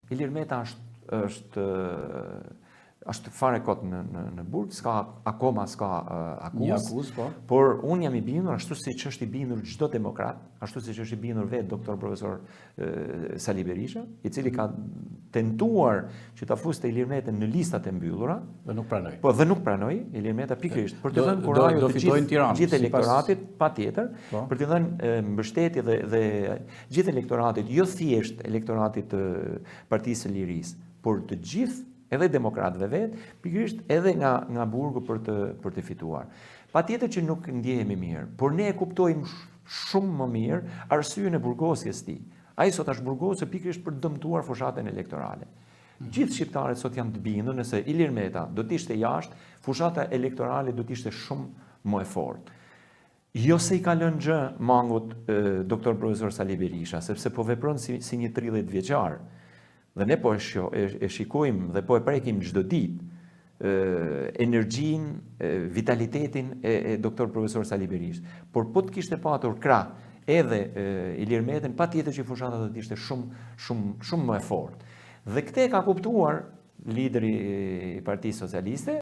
Ilir Meta është fare kot në burg, akoma s'ka akuz, por unë jam i bindur, ashtu si që është i bindur çdo demokrat, ashtu si që është i bindur vetë doktor profesor Sali Berisha, i cili ka tentuar që ta fuste Ilir Metën në listat e mbyllura, dhe nuk pranoi. Po dhe nuk pranoi, Ilir Meta pikërisht për të dhënë kurajë të gjithë elektoratit, patjetër, për të dhënë mbështetje dhe gjithë elektoratit, jo thjesht elektoratit të Partisë së Lirisë, por të gjithë edhe demokratëve vetë, pikërisht edhe nga burgu për të fituar. Patjetër që nuk ndjehemi mirë, por ne e kuptojmë shumë më mirë arsyën e burgosjes tij. Ai sot është burgosë pikërisht për të dëmtuar fushatën elektorale. Gjithë shqiptarët sot janë të bindur nëse Ilir Meta do të ishte jashtë, fushata elektorale do të ishte shumë më e fortë. Jo se i ka lënë gjë mangut doktor profesor Sali Berisha, sepse po vepron si një 30 vjeçar. Dhe ne po e shikojmë dhe po e prekim çdo ditë energjinë, vitalitetin e doktor profesor Sali Berishës. Por po të kishte patur krah edhe Ilir Metën, patjetër që fushata do të ishte shumë më e fortë. Dhe këtë e ka kuptuar lideri i Partisë Socialiste.